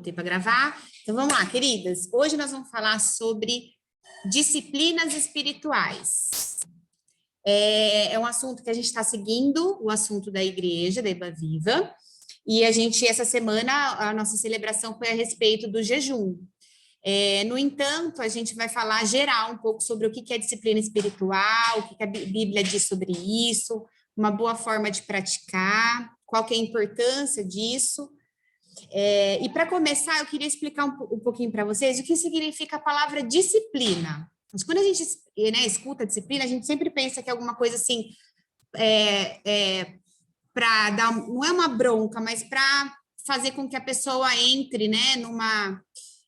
botei para gravar. Então, vamos lá, queridas. Hoje nós vamos falar sobre disciplinas espirituais. É um assunto que a gente está seguindo, o assunto da igreja, da Iba Viva. E a gente, essa semana, a nossa celebração foi a respeito do jejum. No entanto, a gente vai falar geral um pouco sobre o que é disciplina espiritual, o que a Bíblia diz sobre isso, uma boa forma de praticar, qual que é a importância disso. E para começar, eu queria explicar um pouquinho para vocês o que significa a palavra disciplina. Mas quando a gente escuta disciplina, a gente sempre pensa que é alguma coisa assim, para dar, não é uma bronca, mas para fazer com que a pessoa entre, né,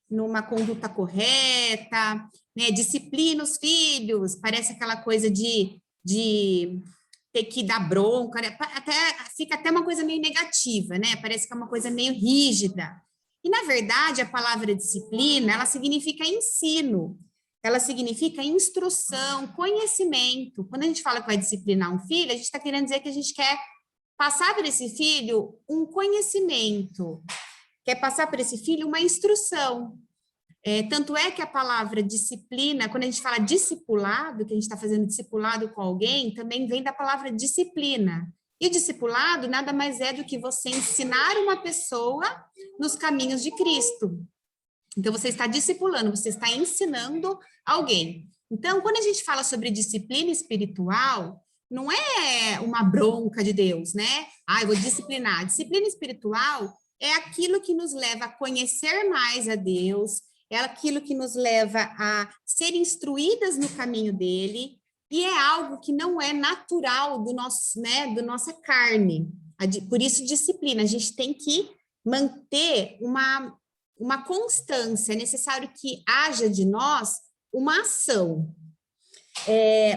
numa conduta correta, né, disciplina os filhos, parece aquela coisa de ter que dar bronca, né? Fica até uma coisa meio negativa, né? Parece que é uma coisa meio rígida. E, na verdade, a palavra disciplina, ela significa ensino, ela significa instrução, conhecimento. Quando a gente fala que vai disciplinar um filho, a gente está querendo dizer que a gente quer passar para esse filho um conhecimento, quer passar para esse filho uma instrução. Tanto é que a palavra disciplina, quando a gente fala discipulado, que a gente está fazendo discipulado com alguém, também vem da palavra disciplina. E discipulado nada mais é do que você ensinar uma pessoa nos caminhos de Cristo. Então, você está discipulando, você está ensinando alguém. Então, quando a gente fala sobre disciplina espiritual, não é uma bronca de Deus, né? Eu vou disciplinar. Disciplina espiritual é aquilo que nos leva a conhecer mais a Deus, é aquilo que nos leva a ser instruídas no caminho dele, e é algo que não é natural do nosso, né, do nossa carne. Por isso, disciplina, a gente tem que manter uma constância, é necessário que haja de nós uma ação.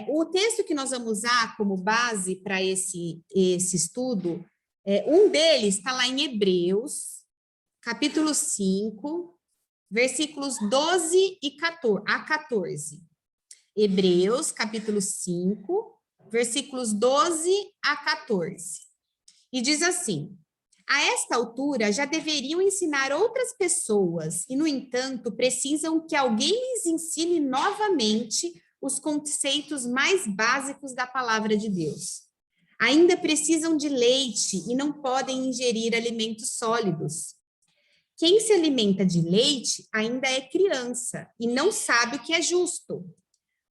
O texto que nós vamos usar como base para esse estudo, um deles está lá em Hebreus, capítulo 5, versículos 12 a 14. Hebreus, capítulo 5, versículos 12 a 14. E diz assim: a esta altura já deveriam ensinar outras pessoas, e, no entanto, precisam que alguém lhes ensine novamente os conceitos mais básicos da palavra de Deus. Ainda precisam de leite e não podem ingerir alimentos sólidos. Quem se alimenta de leite ainda é criança e não sabe o que é justo.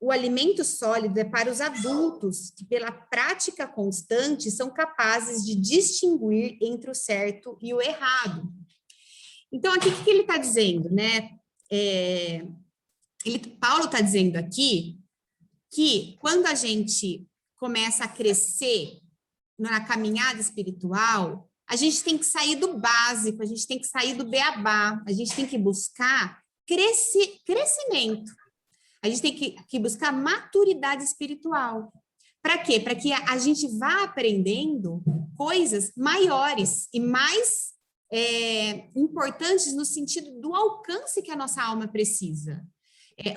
O alimento sólido é para os adultos, que pela prática constante são capazes de distinguir entre o certo e o errado. Então, aqui o que ele está dizendo, né? Paulo está dizendo aqui que quando a gente começa a crescer na caminhada espiritual, a gente tem que sair do básico, a gente tem que sair do beabá, a gente tem que buscar crescimento, a gente tem que buscar maturidade espiritual. Para quê? Para que a gente vá aprendendo coisas maiores e mais importantes no sentido do alcance que a nossa alma precisa.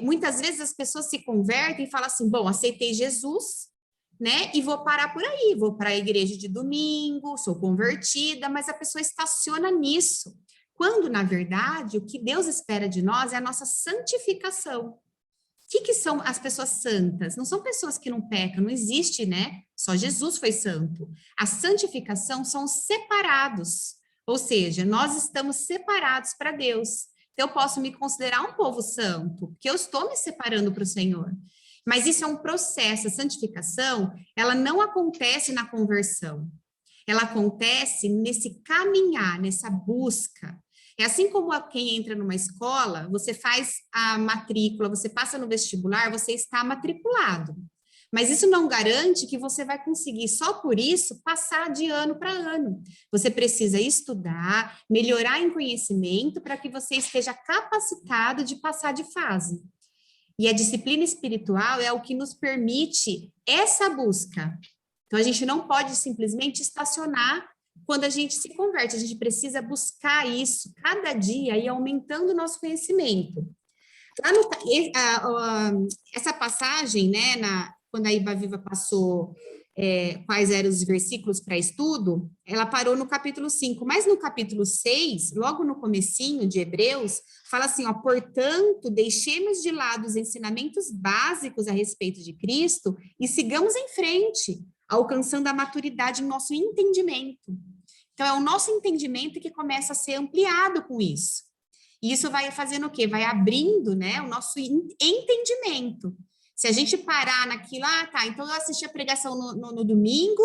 Muitas vezes as pessoas se convertem e falam assim, bom, aceitei Jesus, né? E vou parar por aí, vou para a igreja de domingo, sou convertida, mas a pessoa estaciona nisso. Quando, na verdade, o que Deus espera de nós é a nossa santificação. O que são as pessoas santas? Não são pessoas que não pecam, não existe, né? Só Jesus foi santo. A santificação são os separados, ou seja, nós estamos separados para Deus. Então, eu posso me considerar um povo santo, porque eu estou me separando para o Senhor. Mas isso é um processo, a santificação, ela não acontece na conversão, ela acontece nesse caminhar, nessa busca. É assim como quem entra numa escola, você faz a matrícula, você passa no vestibular, você está matriculado. Mas isso não garante que você vai conseguir, só por isso, passar de ano para ano. Você precisa estudar, melhorar em conhecimento para que você esteja capacitado de passar de fase. E a disciplina espiritual é o que nos permite essa busca. Então, a gente não pode simplesmente estacionar quando a gente se converte. A gente precisa buscar isso cada dia e aumentando o nosso conhecimento. Essa passagem, né, quando a Iba Viva passou quais eram os versículos para estudo, ela parou no capítulo 5, mas no capítulo 6, logo no comecinho de Hebreus, fala assim, ó, portanto, deixemos de lado os ensinamentos básicos a respeito de Cristo e sigamos em frente, alcançando a maturidade em nosso entendimento. Então, é o nosso entendimento que começa a ser ampliado com isso. E isso vai fazendo o quê? Vai abrindo, né, o nosso entendimento. Se a gente parar naquilo, tá, então eu assisti a pregação no domingo,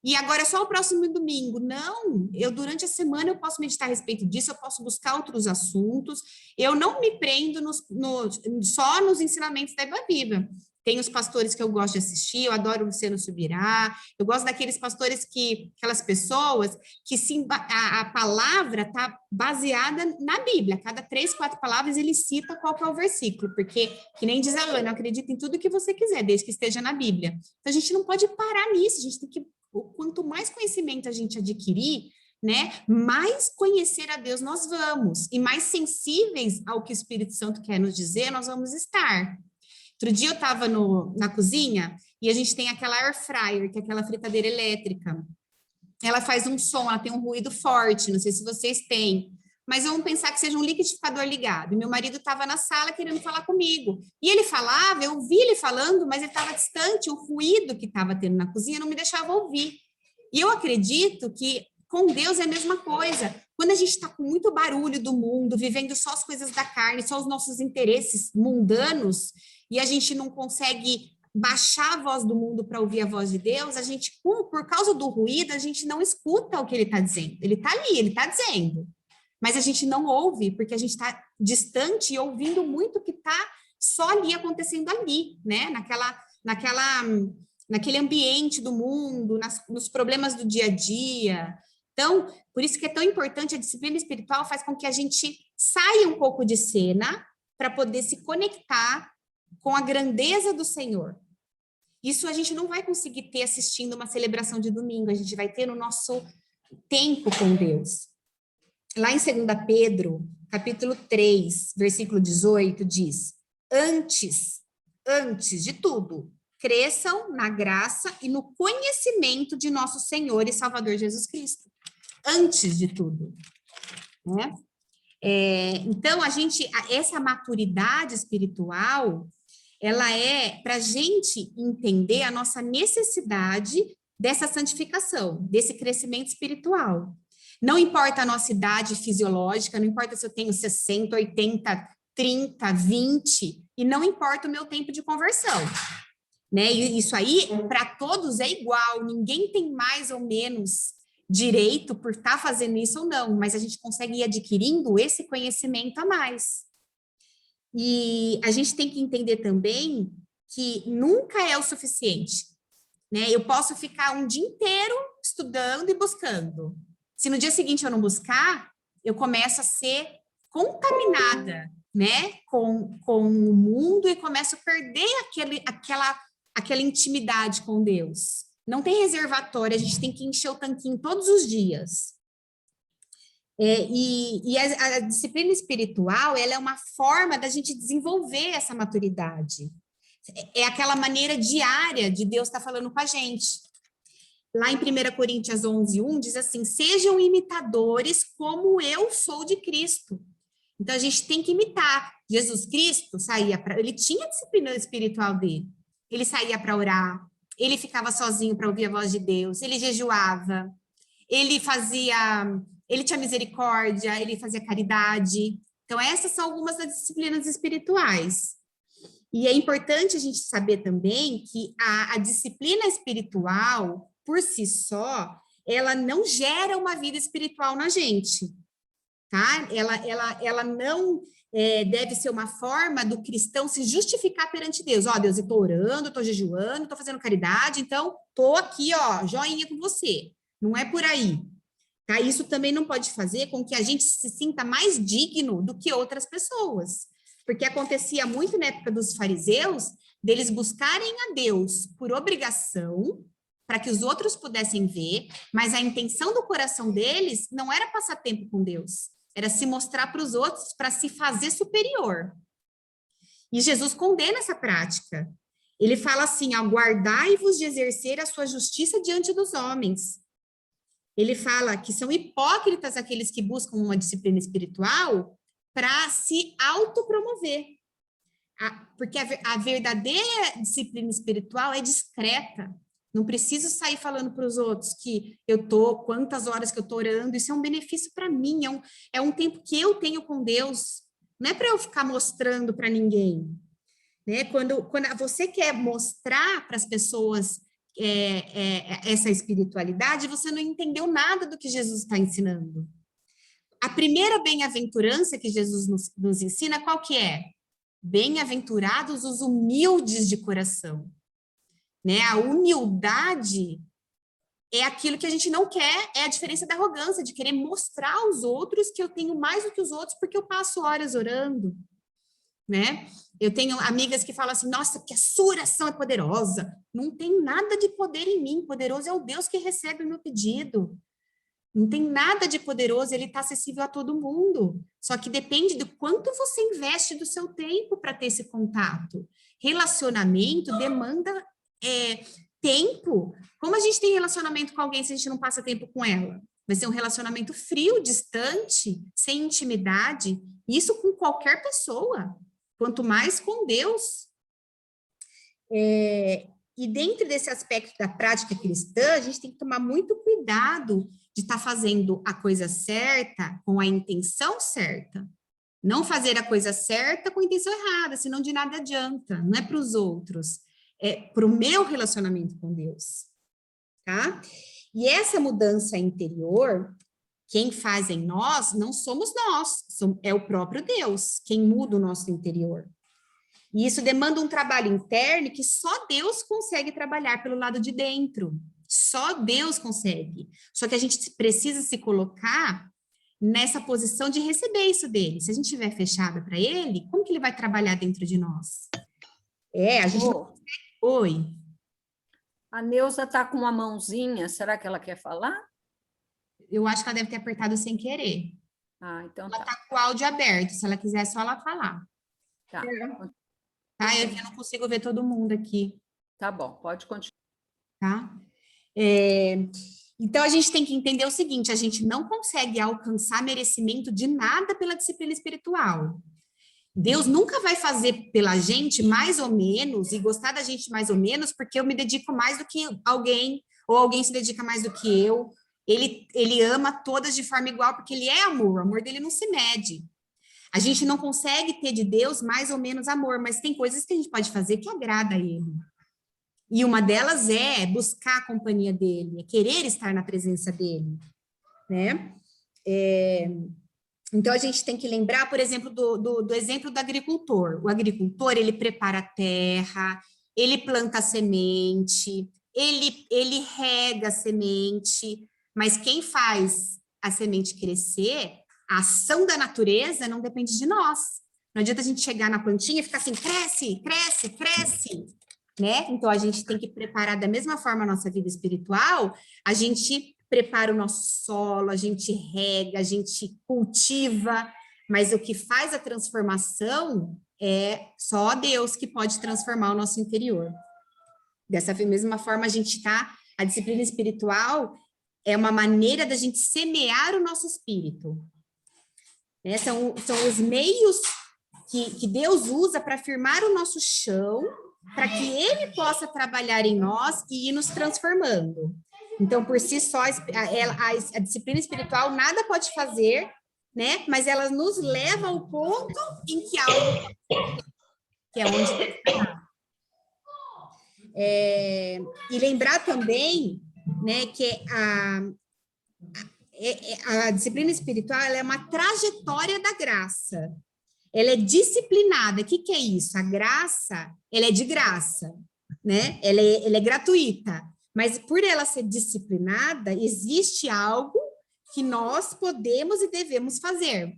e agora é só o próximo domingo. Não, durante a semana eu posso meditar a respeito disso, eu posso buscar outros assuntos, eu não me prendo só nos ensinamentos da Bíblia. Tem os pastores que eu gosto de assistir, eu adoro o Luciano Subirá, eu gosto daqueles pastores aquelas pessoas que a palavra está baseada na Bíblia, cada 3, 4 palavras ele cita qual que é o versículo, porque, que nem diz a Ana, eu acredito em tudo que você quiser, desde que esteja na Bíblia. Então, a gente não pode parar nisso, a gente tem que, quanto mais conhecimento a gente adquirir, né, mais conhecer a Deus nós vamos, e mais sensíveis ao que o Espírito Santo quer nos dizer, nós vamos estar. Outro dia eu estava na cozinha e a gente tem aquela air fryer, que é aquela fritadeira elétrica. Ela faz um som, ela tem um ruído forte, não sei se vocês têm, mas vamos pensar que seja um liquidificador ligado. E meu marido estava na sala querendo falar comigo. E ele falava, eu ouvi ele falando, mas ele estava distante, o ruído que estava tendo na cozinha não me deixava ouvir. E eu acredito que com Deus é a mesma coisa. Quando a gente está com muito barulho do mundo, vivendo só as coisas da carne, só os nossos interesses mundanos, e a gente não consegue baixar a voz do mundo para ouvir a voz de Deus, a gente, por causa do ruído, a gente não escuta o que ele está dizendo. Ele está ali, ele está dizendo. Mas a gente não ouve, porque a gente está distante e ouvindo muito o que está só ali acontecendo ali, né? Naquele ambiente do mundo, nos problemas do dia a dia. Então, por isso que é tão importante, a disciplina espiritual faz com que a gente saia um pouco de cena para poder se conectar com a grandeza do Senhor. Isso a gente não vai conseguir ter assistindo uma celebração de domingo, a gente vai ter no nosso tempo com Deus. Lá em 2 Pedro, capítulo 3, versículo 18, diz, antes de tudo, cresçam na graça e no conhecimento de nosso Senhor e Salvador Jesus Cristo. Antes de tudo, né? Então, essa maturidade espiritual, ela é para a gente entender a nossa necessidade dessa santificação, desse crescimento espiritual. Não importa a nossa idade fisiológica, não importa se eu tenho 60, 80, 30, 20, e não importa o meu tempo de conversão, né? E isso aí, para todos, é igual, ninguém tem mais ou menos direito por estar fazendo isso ou não, mas a gente consegue ir adquirindo esse conhecimento a mais. E a gente tem que entender também que nunca é o suficiente, né? Eu posso ficar um dia inteiro estudando e buscando. Se no dia seguinte eu não buscar, eu começo a ser contaminada, né? Com o mundo e começo a perder aquela intimidade com Deus. Não tem reservatório, a gente tem que encher o tanquinho todos os dias. E a disciplina espiritual, ela é uma forma da gente desenvolver essa maturidade. É aquela maneira diária de Deus estar falando com a gente. Lá em 1 Coríntios 11:1 diz assim, sejam imitadores como eu sou de Cristo. Então, a gente tem que imitar. Jesus Cristo ele tinha a disciplina espiritual dele. Ele saía para orar, ele ficava sozinho para ouvir a voz de Deus, ele jejuava, ele tinha misericórdia, ele fazia caridade. Então, essas são algumas das disciplinas espirituais. E é importante a gente saber também que a disciplina espiritual, por si só, ela não gera uma vida espiritual na gente, tá? Ela não deve ser uma forma do cristão se justificar perante Deus. Ó, Deus, eu estou orando, estou jejuando, estou fazendo caridade, então estou aqui, ó, joinha com você. Não é por aí. Tá? Isso também não pode fazer com que a gente se sinta mais digno do que outras pessoas. Porque acontecia muito na época dos fariseus, deles buscarem a Deus por obrigação, para que os outros pudessem ver, mas a intenção do coração deles não era passar tempo com Deus, era se mostrar para os outros, para se fazer superior. E Jesus condena essa prática. Ele fala assim, ó, guardai-vos de exercer a sua justiça diante dos homens. Ele fala que são hipócritas aqueles que buscam uma disciplina espiritual para se autopromover. Porque a verdadeira disciplina espiritual é discreta. Não preciso sair falando para os outros que quantas horas que eu estou orando, isso é um benefício para mim, é um tempo que eu tenho com Deus, não é para eu ficar mostrando para ninguém. Né? Quando você quer mostrar para as pessoas essa espiritualidade, você não entendeu nada do que Jesus está ensinando. A primeira bem-aventurança que Jesus nos ensina, qual que é? Bem-aventurados os humildes de coração. Né? A humildade é aquilo que a gente não quer, é a diferença da arrogância, de querer mostrar aos outros que eu tenho mais do que os outros porque eu passo horas orando. Né? Eu tenho amigas que falam assim, nossa, porque a sua oração é poderosa. Não tem nada de poder em mim, poderoso é o Deus que recebe o meu pedido. Não tem nada de poderoso, ele está acessível a todo mundo. Só que depende do quanto você investe do seu tempo para ter esse contato. Relacionamento demanda tempo. Como a gente tem relacionamento com alguém se a gente não passa tempo com ela? Vai ser um relacionamento frio, distante, sem intimidade. Isso com qualquer pessoa. Quanto mais com Deus. E dentro desse aspecto da prática cristã, a gente tem que tomar muito cuidado de estar fazendo a coisa certa com a intenção certa. Não fazer a coisa certa com a intenção errada, senão de nada adianta. Não é para os outros, é para o meu relacionamento com Deus. Tá? E essa mudança interior, quem faz em nós, não somos nós, é o próprio Deus, quem muda o nosso interior. E isso demanda um trabalho interno que só Deus consegue trabalhar pelo lado de dentro. Só Deus consegue. Só que a gente precisa se colocar nessa posição de receber isso dele. Se a gente estiver fechada para ele, como que ele vai trabalhar dentro de nós? A gente não consegue. Oi. A Neuza está com uma mãozinha, será que ela quer falar? Eu acho que ela deve ter apertado sem querer. Então ela está com o áudio aberto, se ela quiser, é só ela falar. Tá. Eu não consigo ver todo mundo aqui. Tá bom, pode continuar. Tá? Então, a gente tem que entender o seguinte, a gente não consegue alcançar merecimento de nada pela disciplina espiritual. Deus nunca vai fazer pela gente mais ou menos e gostar da gente mais ou menos porque eu me dedico mais do que alguém, ou alguém se dedica mais do que eu. Ele ama todas de forma igual porque ele é amor, o amor dele não se mede. A gente não consegue ter de Deus mais ou menos amor, mas tem coisas que a gente pode fazer que agrada a ele. E uma delas é buscar a companhia dele, é querer estar na presença dele, né? Então, a gente tem que lembrar, por exemplo, do exemplo do agricultor. O agricultor, ele prepara a terra, ele planta a semente, ele rega a semente, mas quem faz a semente crescer, a ação da natureza não depende de nós. Não adianta a gente chegar na plantinha e ficar assim, cresce, cresce, cresce, né? Então, a gente tem que preparar da mesma forma a nossa vida espiritual, a gente prepara o nosso solo, a gente rega, a gente cultiva, mas o que faz a transformação é só Deus que pode transformar o nosso interior. Dessa mesma forma, a disciplina espiritual é uma maneira da gente semear o nosso espírito. Né? São os meios que Deus usa para firmar o nosso chão, para que Ele possa trabalhar em nós e ir nos transformando. Então, por si só, a disciplina espiritual nada pode fazer, né? Mas ela nos leva ao ponto em que algo, que é onde Deus está. E lembrar também, né, que a disciplina espiritual ela é uma trajetória da graça. Ela é disciplinada. O que é isso? A graça, ela é de graça, né? Ela é gratuita. Mas por ela ser disciplinada, existe algo que nós podemos e devemos fazer,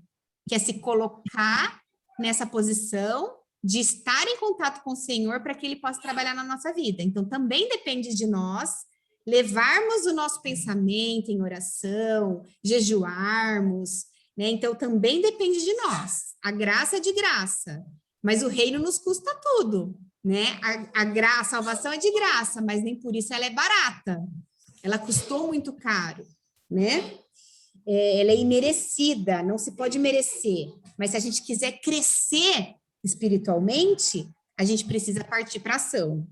que é se colocar nessa posição de estar em contato com o Senhor para que Ele possa trabalhar na nossa vida. Então, também depende de nós levarmos o nosso pensamento em oração, jejuarmos, né? Então, também depende de nós. A graça é de graça, mas o reino nos custa tudo. né? A salvação é de graça, mas nem por isso ela é barata. Ela custou muito caro, né? Ela é imerecida, não se pode merecer. Mas se a gente quiser crescer espiritualmente, a gente precisa partir para a ação.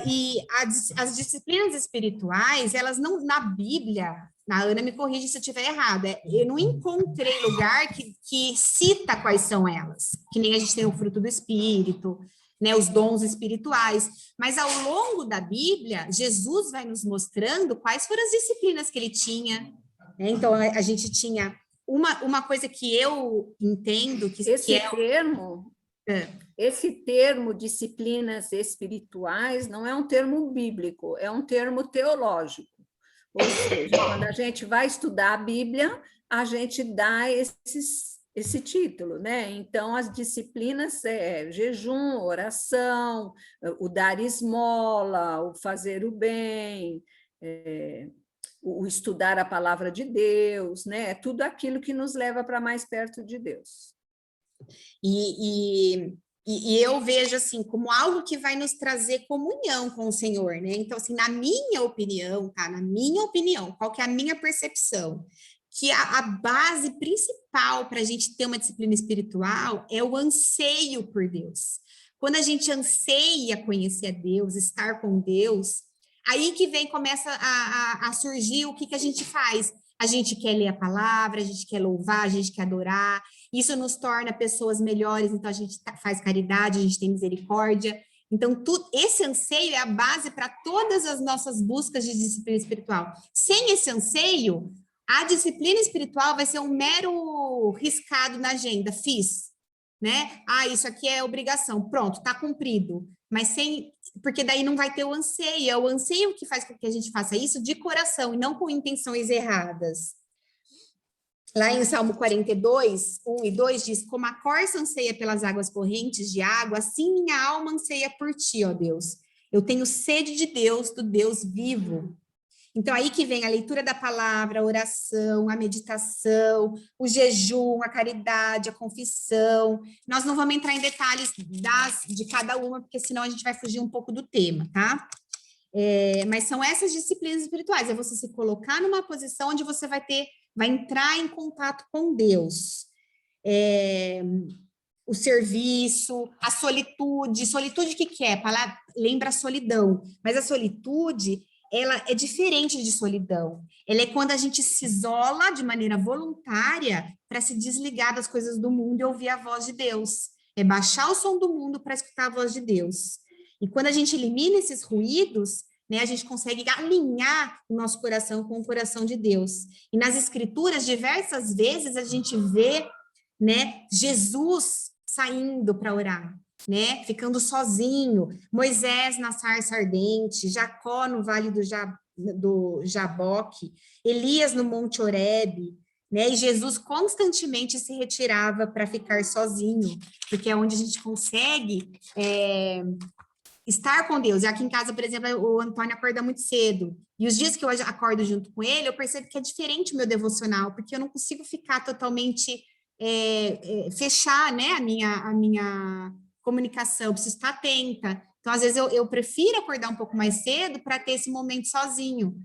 E as disciplinas espirituais, elas não, na Bíblia, a Ana me corrige se eu estiver errada, eu não encontrei lugar que cita quais são elas, que nem a gente tem o fruto do Espírito, né, os dons espirituais, mas ao longo da Bíblia, Jesus vai nos mostrando quais foram as disciplinas que ele tinha, né? Então, a gente tinha uma coisa que eu entendo que é... Esse termo disciplinas espirituais não é um termo bíblico, é um termo teológico. Ou seja, quando a gente vai estudar a Bíblia, a gente dá esse título, né? Então, as disciplinas é jejum, oração, o dar esmola, o fazer o bem, o estudar a palavra de Deus, né? Tudo aquilo que nos leva para mais perto de Deus. E eu vejo assim como algo que vai nos trazer comunhão com o Senhor, né? Então, assim, na minha opinião, tá? Na minha opinião, qual que é a minha percepção? Que a base principal para a gente ter uma disciplina espiritual é o anseio por Deus. Quando a gente anseia conhecer a Deus, estar com Deus, aí que começa a surgir o que a gente faz. A gente quer ler a palavra, a gente quer louvar, a gente quer adorar, isso nos torna pessoas melhores, então a gente faz caridade, a gente tem misericórdia. Então, esse anseio é a base para todas as nossas buscas de disciplina espiritual. Sem esse anseio, a disciplina espiritual vai ser um mero riscado na agenda, fiz, né? Ah, isso aqui é obrigação, pronto, está cumprido. Mas porque daí não vai ter o anseio, é o anseio que faz com que a gente faça isso de coração e não com intenções erradas. Lá em Salmo 42, 1 e 2, diz: como a corça anseia pelas águas correntes de água, assim minha alma anseia por ti, ó Deus. Eu tenho sede de Deus, do Deus vivo. Então, aí que vem a leitura da palavra, a oração, a meditação, o jejum, a caridade, a confissão. Nós não vamos entrar em detalhes de cada uma, porque senão a gente vai fugir um pouco do tema, tá? Mas são essas disciplinas espirituais, é você se colocar numa posição onde você vai entrar em contato com Deus. O serviço, a solitude. Solitude, o que é? A palavra lembra a solidão, mas a solitude, ela é diferente de solidão. Ela é quando a gente se isola de maneira voluntária para se desligar das coisas do mundo e ouvir a voz de Deus. É baixar o som do mundo para escutar a voz de Deus. E quando a gente elimina esses ruídos, né, a gente consegue alinhar o nosso coração com o coração de Deus. E nas Escrituras, diversas vezes, a gente vê, né, Jesus saindo para orar, né, ficando sozinho, Moisés na sarça ardente, Jacó no vale do Jaboque, Elias no Monte Horebe, né, e Jesus constantemente se retirava para ficar sozinho, porque é onde a gente consegue estar com Deus. E aqui em casa, por exemplo, o Antônio acorda muito cedo, e os dias que eu acordo junto com ele, eu percebo que é diferente o meu devocional, porque eu não consigo ficar totalmente fechar, né, a minha comunicação, eu preciso estar atenta. Então, às vezes, eu prefiro acordar um pouco mais cedo para ter esse momento sozinho.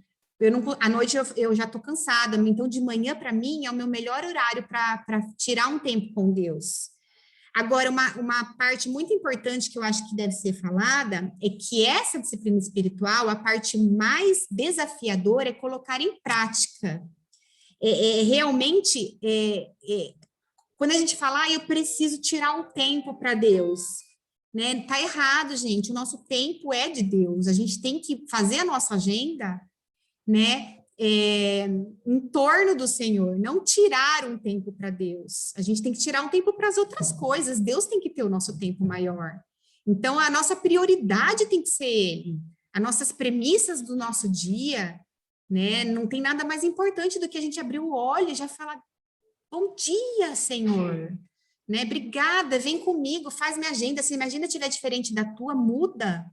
À noite eu já estou cansada, então de manhã, para mim, é o meu melhor horário para tirar um tempo com Deus. Agora, uma parte muito importante que eu acho que deve ser falada é que essa disciplina espiritual, a parte mais desafiadora é colocar em prática. Realmente, quando a gente fala, eu preciso tirar um tempo para Deus, né? Tá errado, gente. O nosso tempo é de Deus. A gente tem que fazer a nossa agenda, né? Em torno do Senhor, não tirar um tempo para Deus. A gente tem que tirar um tempo para as outras coisas. Deus tem que ter o nosso tempo maior. Então, a nossa prioridade tem que ser Ele. As nossas premissas do nosso dia, né? Não tem nada mais importante do que a gente abrir o olho e já falar: bom dia, Senhor. Né? Obrigada, vem comigo, faz minha agenda. Se minha agenda estiver diferente da tua, muda.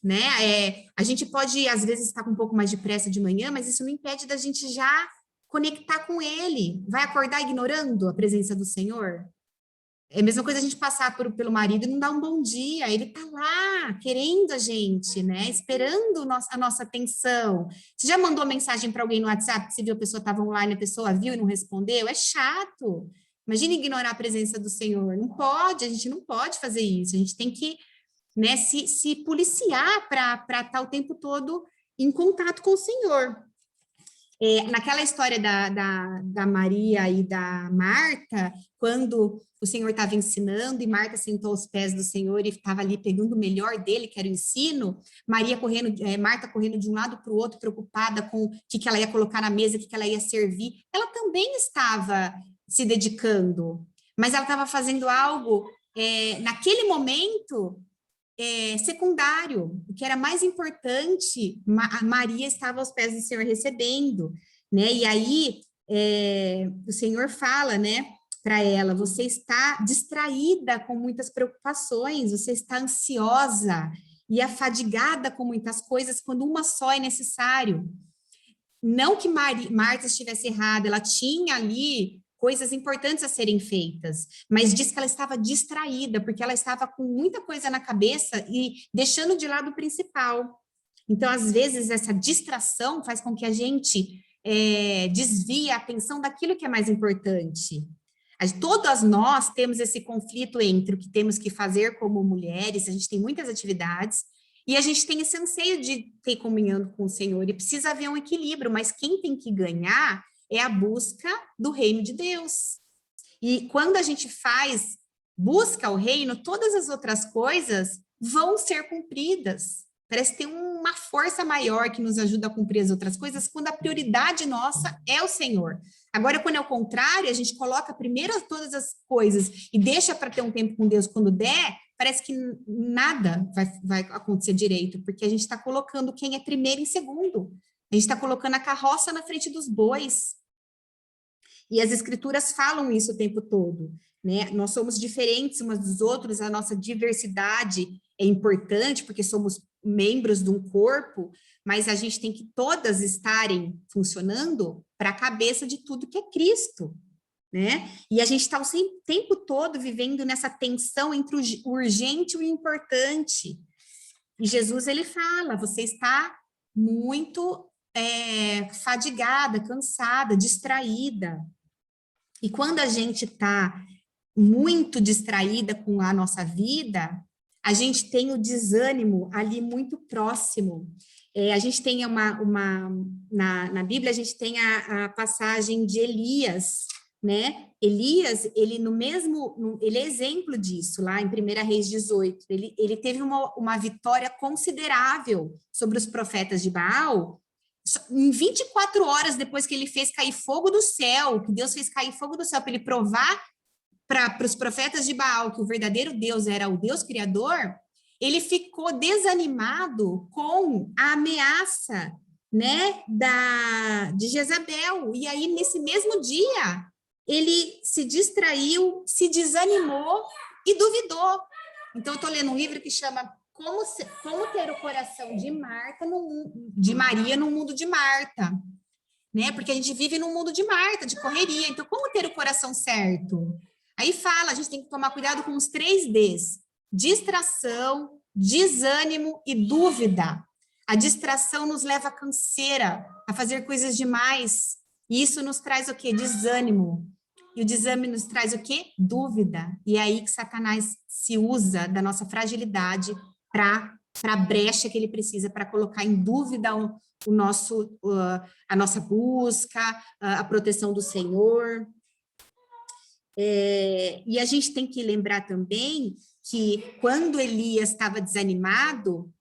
Né? A gente pode, às vezes, estar com um pouco mais de pressa de manhã, mas isso não impede da gente já conectar com Ele. Vai acordar ignorando a presença do Senhor? É a mesma coisa a gente passar pelo marido e não dar um bom dia, ele tá lá, querendo a gente, né? Esperando a nossa atenção. Você já mandou mensagem para alguém no WhatsApp que você viu a pessoa estava online, a pessoa viu e não respondeu? É chato. Imagina ignorar a presença do Senhor. Não pode, a gente não pode fazer isso. A gente tem que, né, se policiar para estar o tempo todo em contato com o Senhor. Naquela história da Maria e da Marta, quando o Senhor estava ensinando e Marta sentou aos pés do Senhor e estava ali pegando o melhor dele, que era o ensino, Marta correndo de um lado para o outro, preocupada com o que ela ia colocar na mesa, o que ela ia servir, ela também estava se dedicando, mas ela estava fazendo algo, naquele momento, secundário, o que era mais importante, Maria estava aos pés do Senhor recebendo, né? E aí o Senhor fala, né, para ela: você está distraída com muitas preocupações, você está ansiosa e afadigada com muitas coisas, quando uma só é necessário. Não que Marta estivesse errada, ela tinha ali coisas importantes a serem feitas, mas diz que ela estava distraída, porque ela estava com muita coisa na cabeça e deixando de lado o principal. Então, às vezes, essa distração faz com que a gente desvie a atenção daquilo que é mais importante. Todas nós temos esse conflito entre o que temos que fazer como mulheres, a gente tem muitas atividades, e a gente tem esse anseio de ter comunhão com o Senhor, e precisa haver um equilíbrio, mas quem tem que ganhar é a busca do reino de Deus. E quando a gente busca o reino, todas as outras coisas vão ser cumpridas. Parece que tem uma força maior que nos ajuda a cumprir as outras coisas, quando a prioridade nossa é o Senhor. Agora, quando é o contrário, a gente coloca primeiro todas as coisas e deixa para ter um tempo com Deus quando der, parece que nada vai acontecer direito, porque a gente está colocando quem é primeiro em segundo. A gente está colocando a carroça na frente dos bois. E as escrituras falam isso o tempo todo, né? Nós somos diferentes umas dos outros, a nossa diversidade é importante, porque somos membros de um corpo, mas a gente tem que todas estarem funcionando para a cabeça de tudo que é Cristo, né? E a gente está o tempo todo vivendo nessa tensão entre o urgente e o importante. E Jesus, ele fala: você está muito fadigada, cansada, distraída. E quando a gente está muito distraída com a nossa vida, a gente tem o desânimo ali muito próximo. A gente tem na Bíblia, a gente tem a passagem de Elias, né? Elias, ele é exemplo disso, lá em 1 Reis 18. Ele teve uma vitória considerável sobre os profetas de Baal, em 24 horas depois que ele fez cair fogo do céu, que Deus fez cair fogo do céu para ele provar para os profetas de Baal que o verdadeiro Deus era o Deus criador, ele ficou desanimado com a ameaça, né, de Jezabel. E aí, nesse mesmo dia, ele se distraiu, se desanimou e duvidou. Então, eu estou lendo um livro que chama Como Ter o Coração de Maria no Mundo de Marta, né? Porque a gente vive num mundo de Marta, de correria. Então, como ter o coração certo? Aí fala, a gente tem que tomar cuidado com os 3 Ds: distração, desânimo e dúvida. A distração nos leva à canseira, a fazer coisas demais. E isso nos traz o quê? Desânimo. E o desânimo nos traz o quê? Dúvida. E é aí que Satanás se usa da nossa fragilidade para a brecha que ele precisa para colocar em dúvida a nossa busca, a proteção do Senhor. E a gente tem que lembrar também que quando Elias estava desanimado,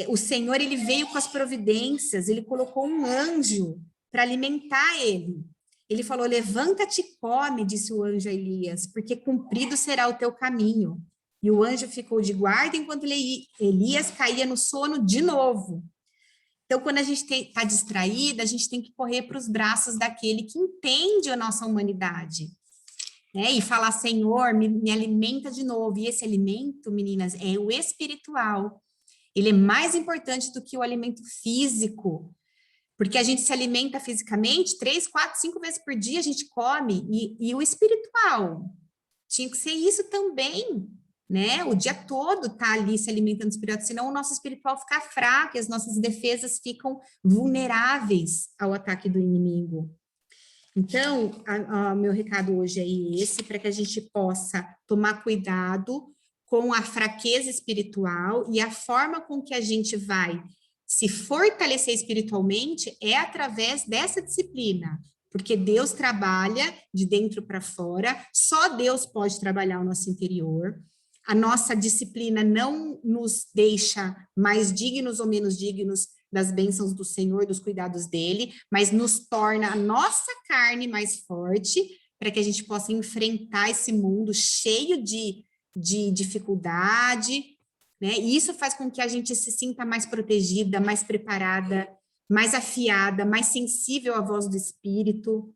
o Senhor, ele veio com as providências, ele colocou um anjo para alimentar ele. Ele falou: levanta-te e come, disse o anjo a Elias, porque cumprido será o teu caminho. E o anjo ficou de guarda enquanto Elias caía no sono de novo. Então, quando a gente está distraída, a gente tem que correr para os braços daquele que entende a nossa humanidade, né? E falar: Senhor, me alimenta de novo. E esse alimento, meninas, é o espiritual. Ele é mais importante do que o alimento físico, porque a gente se alimenta fisicamente 3, 4, 5 vezes por dia, a gente come, e o espiritual, tinha que ser isso também, né? O dia todo tá ali se alimentando espiritual, senão o nosso espiritual fica fraco, e as nossas defesas ficam vulneráveis ao ataque do inimigo. Então, meu recado hoje é esse, para que a gente possa tomar cuidado com a fraqueza espiritual, e a forma com que a gente vai se fortalecer espiritualmente é através dessa disciplina, porque Deus trabalha de dentro para fora, só Deus pode trabalhar o nosso interior. A nossa disciplina não nos deixa mais dignos ou menos dignos das bênçãos do Senhor, dos cuidados dele, mas nos torna a nossa carne mais forte, para que a gente possa enfrentar esse mundo cheio de dificuldade, né? E isso faz com que a gente se sinta mais protegida, mais preparada, mais afiada, mais sensível à voz do Espírito.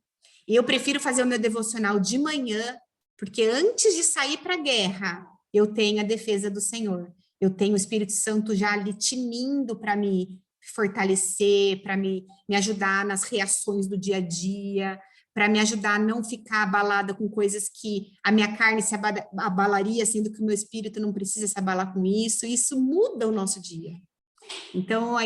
Eu prefiro fazer o meu devocional de manhã, porque antes de sair para a guerra, eu tenho a defesa do Senhor. Eu tenho o Espírito Santo já ali tinindo para me fortalecer, para me ajudar nas reações do dia a dia, para me ajudar a não ficar abalada com coisas que a minha carne se abalaria, sendo que o meu espírito não precisa se abalar com isso. Isso muda o nosso dia. Então,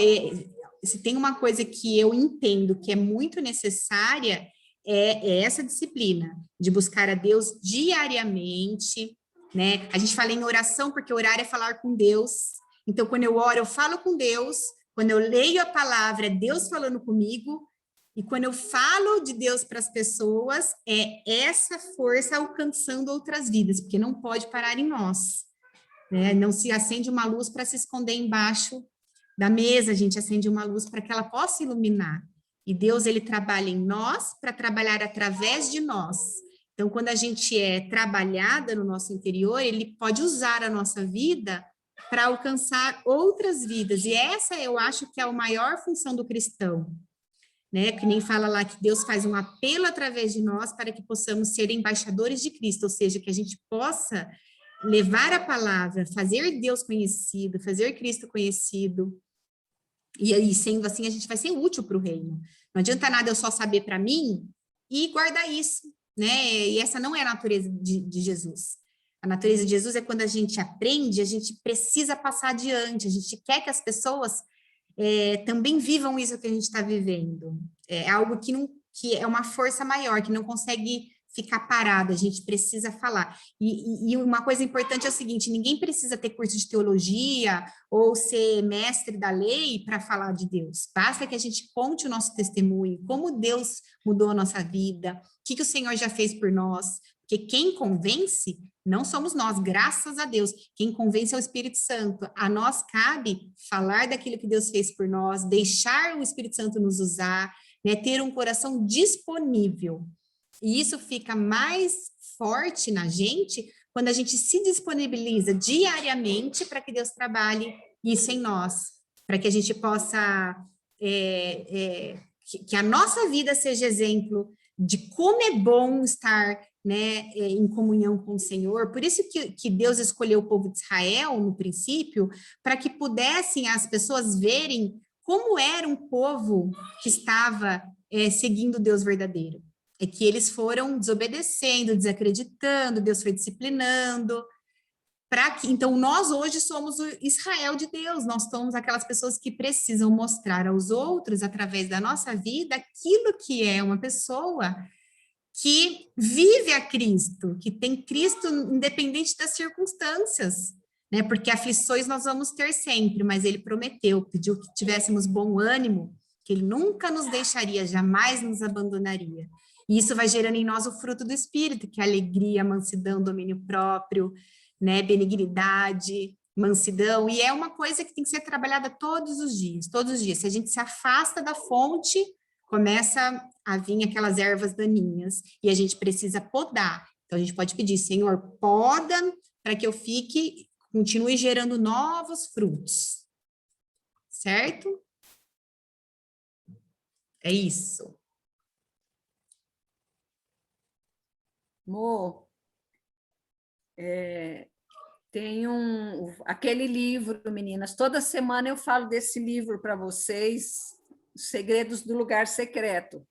se tem uma coisa que eu entendo que é muito necessária, é essa disciplina de buscar a Deus diariamente, né? A gente fala em oração porque orar é falar com Deus. Então, quando eu oro, eu falo com Deus. Quando eu leio a palavra, é Deus falando comigo. E quando eu falo de Deus para as pessoas, é essa força alcançando outras vidas, porque não pode parar em nós, né? Não se acende uma luz para se esconder embaixo da mesa, a gente acende uma luz para que ela possa iluminar. E Deus, ele trabalha em nós para trabalhar através de nós. Então, quando a gente é trabalhada no nosso interior, ele pode usar a nossa vida para alcançar outras vidas. E essa eu acho que é a maior função do cristão, né? Que nem fala lá que Deus faz um apelo através de nós para que possamos ser embaixadores de Cristo, ou seja, que a gente possa levar a palavra, fazer Deus conhecido, fazer Cristo conhecido. E aí, sendo assim, a gente vai ser útil para o reino. Não adianta nada eu só saber para mim e guardar isso, né? E essa não é a natureza de Jesus. A natureza de Jesus é quando a gente aprende, a gente precisa passar adiante, a gente quer que as pessoas também vivam isso que a gente está vivendo. É algo que é uma força maior, que não consegue ficar parado, a gente precisa falar. E uma coisa importante é o seguinte, ninguém precisa ter curso de teologia ou ser mestre da lei para falar de Deus. Basta que a gente conte o nosso testemunho, como Deus mudou a nossa vida, o que o Senhor já fez por nós, porque quem convence não somos nós, graças a Deus. Quem convence é o Espírito Santo. A nós cabe falar daquilo que Deus fez por nós, deixar o Espírito Santo nos usar, né, ter um coração disponível. E isso fica mais forte na gente quando a gente se disponibiliza diariamente para que Deus trabalhe isso em nós, para que a gente possa, que a nossa vida seja exemplo de como é bom estar, né, em comunhão com o Senhor. Por isso que Deus escolheu o povo de Israel no princípio, para que pudessem as pessoas verem como era um povo que estava seguindo o Deus verdadeiro. É que eles foram desobedecendo, desacreditando, Deus foi disciplinando. Então, nós hoje somos o Israel de Deus, nós somos aquelas pessoas que precisam mostrar aos outros, através da nossa vida, aquilo que é uma pessoa que vive a Cristo, que tem Cristo independente das circunstâncias, né? Porque aflições nós vamos ter sempre, mas ele prometeu, pediu que tivéssemos bom ânimo, que ele nunca nos deixaria, jamais nos abandonaria. E isso vai gerando em nós o fruto do Espírito, que é alegria, mansidão, domínio próprio, né? Benignidade, mansidão, e é uma coisa que tem que ser trabalhada todos os dias, todos os dias. Se a gente se afasta da fonte, começa a vir aquelas ervas daninhas, e a gente precisa podar. Então, a gente pode pedir, Senhor, poda para que eu continue gerando novos frutos. Certo? É isso. Mo, tem aquele livro, meninas, toda semana eu falo desse livro para vocês, Segredos do Lugar Secreto.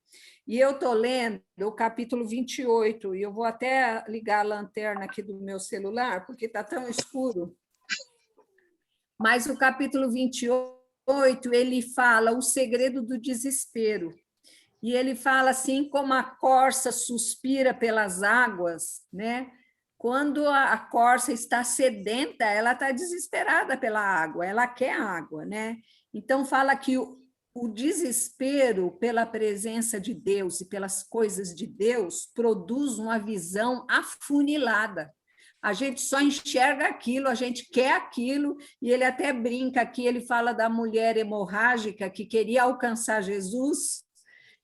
E eu estou lendo o capítulo 28, e eu vou até ligar a lanterna aqui do meu celular, porque está tão escuro. Mas o capítulo 28, ele fala o segredo do desespero. E ele fala assim, como a corça suspira pelas águas, né? Quando a corça está sedenta, ela está desesperada pela água, ela quer água, né? Então, fala que o desespero pela presença de Deus e pelas coisas de Deus produz uma visão afunilada. A gente só enxerga aquilo, a gente quer aquilo, e ele até brinca aqui, ele fala da mulher hemorrágica que queria alcançar Jesus,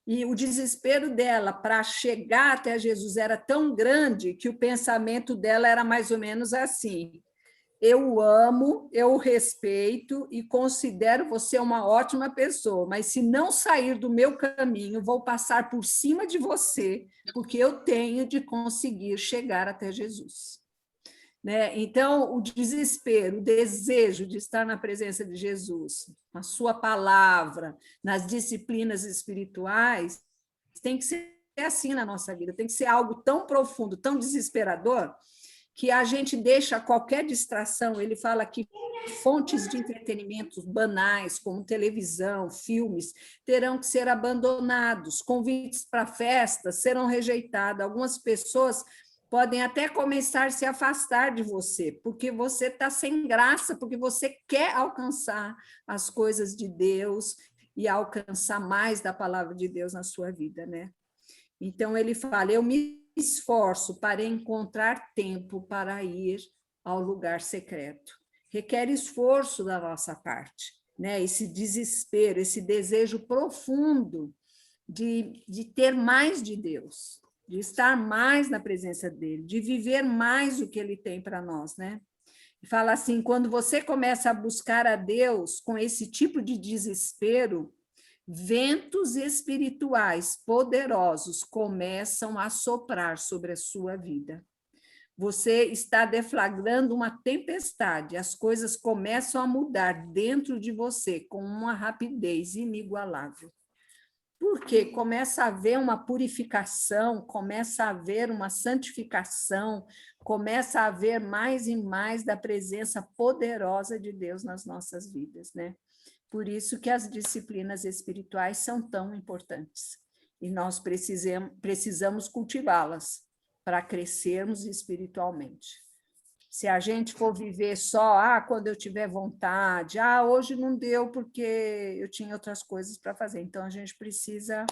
e o desespero dela para chegar até Jesus era tão grande que o pensamento dela era mais ou menos assim: eu o amo, eu o respeito e considero você uma ótima pessoa, mas se não sair do meu caminho, vou passar por cima de você, porque eu tenho de conseguir chegar até Jesus. Né? Então, o desespero, o desejo de estar na presença de Jesus, na sua palavra, nas disciplinas espirituais, tem que ser assim na nossa vida, tem que ser algo tão profundo, tão desesperador, que a gente deixa qualquer distração. Ele fala que fontes de entretenimento banais, como televisão, filmes, terão que ser abandonados, convites para festas serão rejeitados, algumas pessoas podem até começar a se afastar de você, porque você está sem graça, porque você quer alcançar as coisas de Deus e alcançar mais da palavra de Deus na sua vida, né? Então, ele fala, eu me esforço para encontrar tempo para ir ao lugar secreto. Requer esforço da nossa parte, né? Esse desespero, esse desejo profundo de ter mais de Deus, de estar mais na presença dele, de viver mais o que ele tem para nós, né? Fala assim, quando você começa a buscar a Deus com esse tipo de desespero, ventos espirituais poderosos começam a soprar sobre a sua vida. Você está deflagrando uma tempestade, as coisas começam a mudar dentro de você com uma rapidez inigualável. Porque começa a haver uma purificação, começa a haver uma santificação, começa a haver mais e mais da presença poderosa de Deus nas nossas vidas, né? Por isso que as disciplinas espirituais são tão importantes. E nós precisamos cultivá-las para crescermos espiritualmente. Se a gente for viver só, quando eu tiver vontade, hoje não deu porque eu tinha outras coisas para fazer. Então, a gente precisa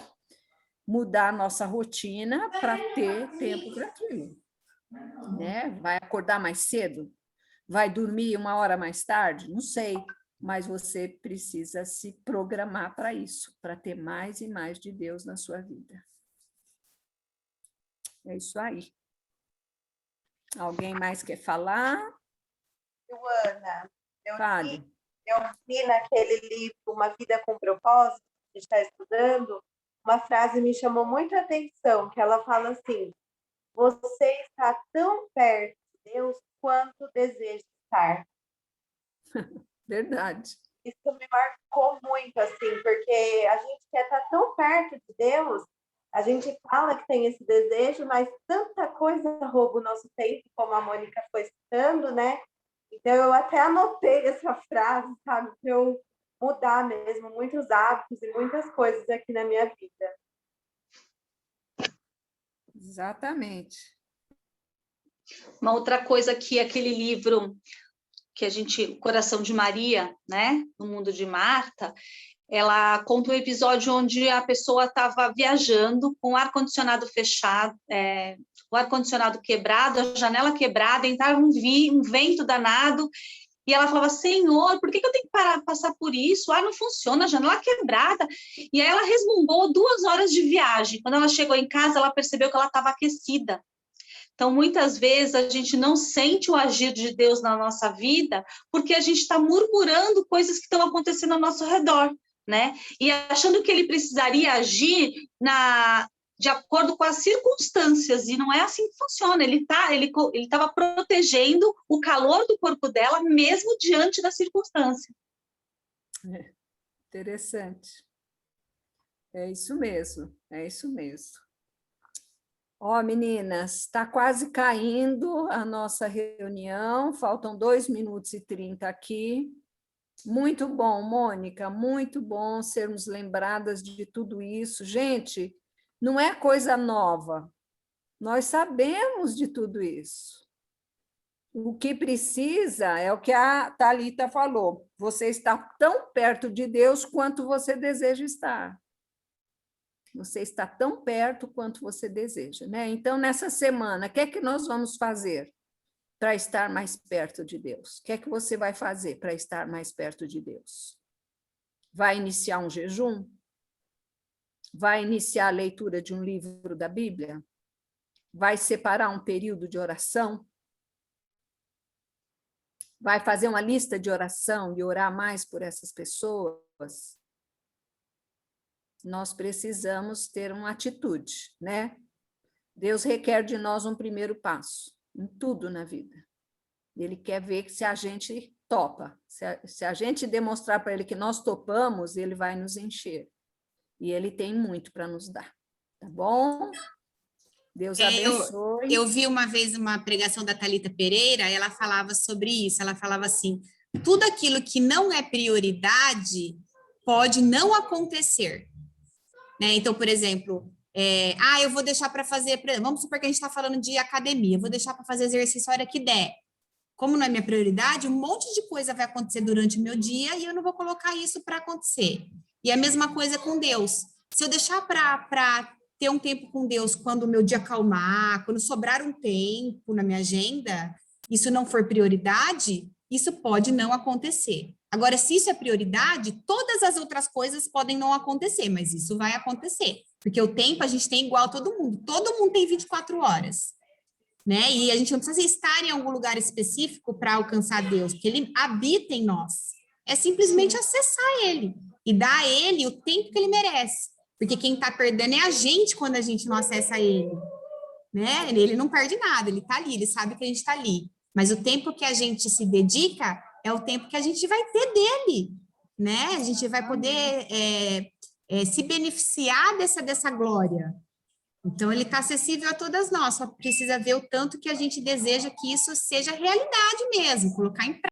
mudar a nossa rotina para ter tempo para aquilo. Né? Vai acordar mais cedo? Vai dormir 1 hora mais tarde? Não sei, mas você precisa se programar para isso, para ter mais e mais de Deus na sua vida. É isso aí. Alguém mais quer falar? Joana, Fale. Eu vi naquele livro Uma Vida com Propósito, que está estudando, uma frase me chamou muita atenção, que ela fala assim: você está tão perto de Deus quanto deseja estar. Verdade. Isso me marcou muito, assim, porque a gente quer estar tão perto de Deus, a gente fala que tem esse desejo, mas tanta coisa rouba o nosso tempo, como a Mônica foi citando, né? Então, eu até anotei essa frase, sabe, para eu mudar mesmo muitos hábitos e muitas coisas aqui na minha vida. Exatamente. Uma outra coisa que aquele livro que a gente, Coração de Maria, né, no mundo de Marta, ela conta um episódio onde a pessoa estava viajando com o ar-condicionado fechado, o ar-condicionado quebrado, a janela quebrada, entrava um vento danado, e ela falava, Senhor, por que eu tenho que passar por isso? Não funciona, a janela quebrada. E aí ela resmungou 2 horas de viagem. Quando ela chegou em casa, ela percebeu que ela estava aquecida. Então, muitas vezes, a gente não sente o agir de Deus na nossa vida porque a gente está murmurando coisas que estão acontecendo ao nosso redor, né? E achando que ele precisaria agir de acordo com as circunstâncias, e não é assim que funciona. Ele estava protegendo o calor do corpo dela mesmo diante da circunstância. Interessante. É isso mesmo, é isso mesmo. Ó, meninas, está quase caindo a nossa reunião, faltam 2 minutos e 30 aqui. Muito bom, Mônica, muito bom sermos lembradas de tudo isso. Gente, não é coisa nova, nós sabemos de tudo isso. O que precisa é o que a Thalita falou, você está tão perto de Deus quanto você deseja estar. Você está tão perto quanto você deseja, né? Então, nessa semana, o que é que nós vamos fazer para estar mais perto de Deus? O que é que você vai fazer para estar mais perto de Deus? Vai iniciar um jejum? Vai iniciar a leitura de um livro da Bíblia? Vai separar um período de oração? Vai fazer uma lista de oração e orar mais por essas pessoas? Nós precisamos ter uma atitude, né? Deus requer de nós um primeiro passo, em tudo na vida. Ele quer ver se a gente topa. Se a gente demonstrar para ele que nós topamos, ele vai nos encher. E ele tem muito para nos dar. Tá bom? Deus abençoe. Eu vi uma vez uma pregação da Thalita Pereira, ela falava sobre isso, ela falava assim, tudo aquilo que não é prioridade pode não acontecer. Né? Então, por exemplo, eu vou deixar para fazer, vamos supor que a gente está falando de academia, eu vou deixar para fazer exercício a hora que der. Como não é minha prioridade, um monte de coisa vai acontecer durante o meu dia e eu não vou colocar isso para acontecer. E a mesma coisa com Deus. Se eu deixar para ter um tempo com Deus quando o meu dia acalmar, quando sobrar um tempo na minha agenda, isso não for prioridade, isso pode não acontecer. Agora, se isso é prioridade, todas as outras coisas podem não acontecer, mas isso vai acontecer. Porque o tempo a gente tem igual a todo mundo tem 24 horas. Né? E a gente não precisa estar em algum lugar específico para alcançar Deus, porque Ele habita em nós. É simplesmente acessar Ele e dar a Ele o tempo que Ele merece. Porque quem está perdendo é a gente quando a gente não acessa Ele. Né? Ele não perde nada, Ele está ali, Ele sabe que a gente está ali. Mas o tempo que a gente se dedica é o tempo que a gente vai ter dele. Né? A gente vai poder se beneficiar dessa glória. Então, ele está acessível a todas nós, só precisa ver o tanto que a gente deseja que isso seja realidade mesmo, colocar em prática.